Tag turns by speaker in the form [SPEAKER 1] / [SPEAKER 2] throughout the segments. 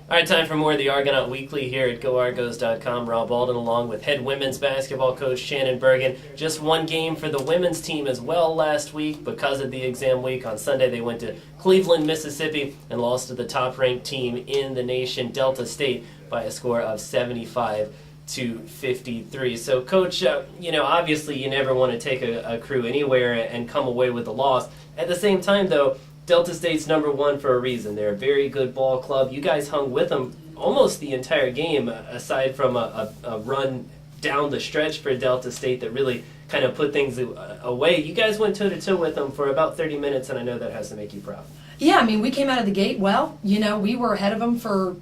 [SPEAKER 1] All right, time for more of the Argonaut Weekly here at GoArgos.com. Rob Alden along with head women's basketball coach Shannan Bergen. Just one game for the women's team as well last week because of the exam week. On Sunday they went to Cleveland, Mississippi and lost to the top-ranked team in the nation, Delta State, by a score of 75-53. So, Coach, obviously you never want to take a crew anywhere and come away with a loss. At the same time, though, Delta State's number one for a reason. They're a very good ball club. You guys hung with them almost the entire game, aside from a run down the stretch for Delta State that really kind of put things away. You guys went toe-to-toe with them for about 30 minutes, and I know that has to make you proud.
[SPEAKER 2] Yeah, I mean, we came out of the gate well. We were ahead of them for,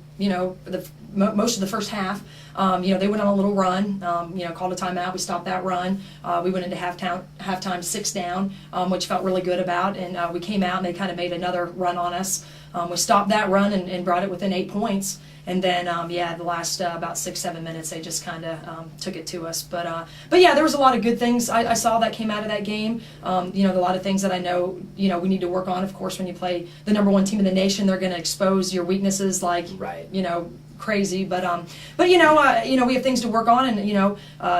[SPEAKER 2] most of the first half. They went on a little run, called a timeout. We stopped that run. We went into halftime 6 down, which felt really good about. And we came out and they kind of made another run on us. We stopped that run and brought it within 8 points. And then, the last about 6-7 minutes, they just kind of took it to us. But yeah, there was a lot of good things I saw that came out of that game. A lot of things that I know, we need to work on. Of course, when you play the number one team in the nation, they're going to expose your weaknesses like,
[SPEAKER 1] right.
[SPEAKER 2] Crazy. But we have things to work on and,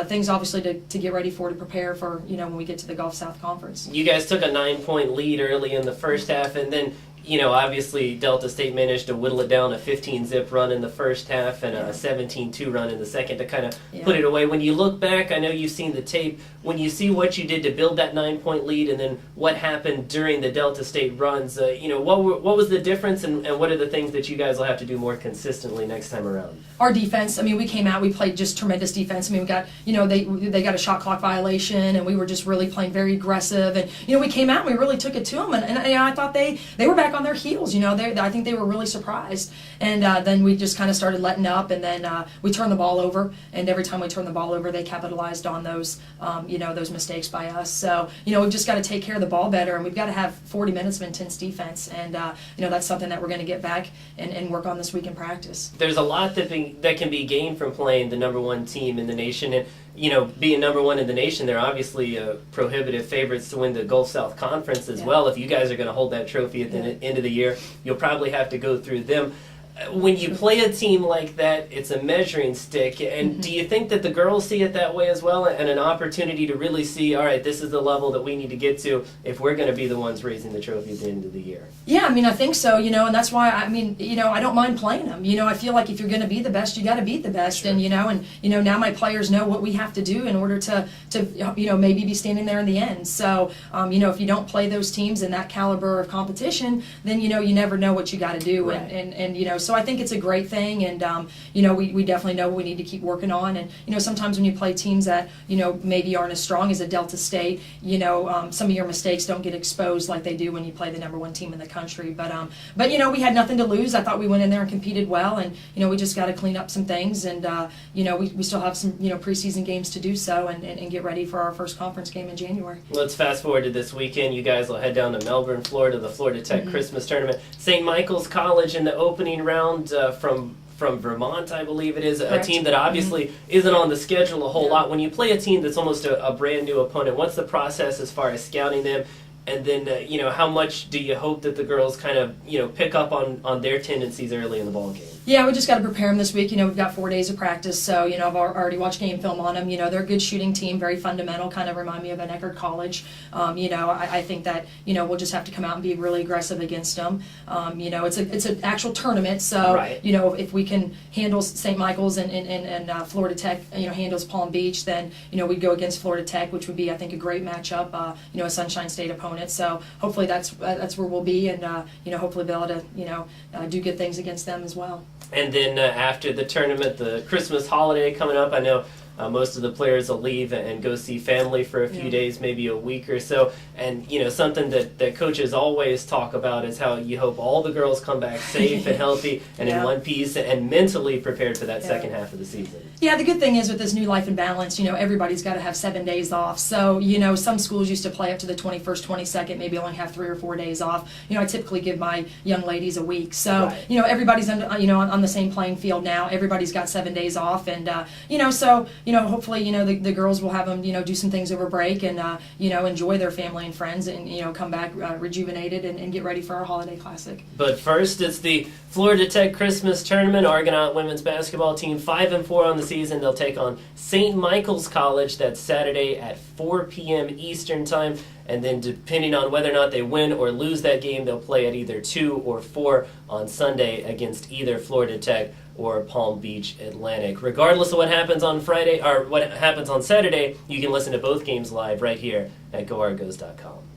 [SPEAKER 2] things obviously to get ready for, to prepare for, when we get to the Gulf South Conference.
[SPEAKER 1] You guys took a 9-point lead early in the first half, and then obviously Delta State managed to whittle it down, a 15-zip run in the first half and a 17-2 run in the second to kind of put it away. When you look back, I know you've seen the tape, when you see what you did to build that 9-point lead and then what happened during the Delta State runs, what was the difference and what are the things that you guys will have to do more consistently next time around?
[SPEAKER 2] Our defense, we came out, we played just tremendous defense. We got, they got a shot clock violation and we were just really playing very aggressive. And, we came out and we really took it to them. And I thought they were back on their heels. I think they were really surprised. And then we just kind of started letting up, and then we turned the ball over. And every time we turned the ball over, they capitalized on those, those mistakes by us. So, we've just got to take care of the ball better, and we've got to have 40 minutes of intense defense. And, that's something that we're going to get back and work on this week in practice.
[SPEAKER 1] There's a lot that can be gained from playing the number one team in the nation. And, being number one in the nation, they're obviously prohibitive favorites to win the Gulf South Conference as well. If you guys are going to hold that trophy at the end of the year, you'll probably have to go through them. When you play a team like that, it's a measuring stick. And do you think that the girls see it that way as well, and an opportunity to really see, all right, this is the level that we need to get to if we're going to be the ones raising the trophy at the end of the year?
[SPEAKER 2] Yeah, I think so, and that's why, I don't mind playing them. I feel like if you're going to be the best, you got to beat the best. Sure. And, now my players know what we have to do in order to maybe be standing there in the end. So, if you don't play those teams in that caliber of competition, then, you never know what you got to do. Right. And so I think it's a great thing, and we definitely know what we need to keep working on. And sometimes when you play teams that maybe aren't as strong as a Delta State, some of your mistakes don't get exposed like they do when you play the number one team in the country. But we had nothing to lose. I thought we went in there and competed well, and we just got to clean up some things, and we still have some preseason games to do so, and get ready for our first conference game in January.
[SPEAKER 1] Let's fast forward to this weekend. You guys will head down to Melbourne, Florida, the Florida Tech Christmas tournament. St. Michael's College in the opening round from Vermont, I believe it is. Correct. A team that obviously isn't on the schedule a whole lot. When you play a team that's almost a brand new opponent, what's the process as far as scouting them? And then, how much do you hope that the girls kind of, pick up on their tendencies early in the ball game?
[SPEAKER 2] Yeah, we just got to prepare them this week. We've got 4 days of practice, so, I've already watched game film on them. They're a good shooting team, very fundamental, kind of remind me of an Eckerd College. I think that, we'll just have to come out and be really aggressive against them. It's an actual tournament, so,
[SPEAKER 1] right.
[SPEAKER 2] If we can handle St. Michael's and Florida Tech, handles Palm Beach, then, we'd go against Florida Tech, which would be, I think, a great matchup, a Sunshine State opponent. So hopefully that's where we'll be, and, hopefully be able to, do good things against them as well.
[SPEAKER 1] And then after the tournament, the Christmas holiday coming up, I know most of the players will leave and go see family for a few days, maybe a week or so. And, something that coaches always talk about is how you hope all the girls come back safe and healthy and in one piece and mentally prepared for that second half of the season.
[SPEAKER 2] Yeah, the good thing is with this new life and balance, everybody's got to have 7 days off. So, some schools used to play up to the 21st, 22nd, maybe only have 3 or 4 days off. I typically give my young ladies a week. So, everybody's on the same playing field now. Everybody's got 7 days off. And, so, hopefully, the girls will have them, do some things over break and, enjoy their family and friends and, come back rejuvenated and get ready for our holiday classic.
[SPEAKER 1] But first, it's the Florida Tech Christmas Tournament. Argonaut women's basketball team 5-4 on the season. They'll take on St. Michael's College. That's Saturday at 4 p.m. Eastern Time. And then depending on whether or not they win or lose that game, they'll play at either 2 or 4 on Sunday against either Florida Tech or Palm Beach Atlantic. Regardless of what happens on Friday or what happens on Saturday, you can listen to both games live right here at GoArgos.com.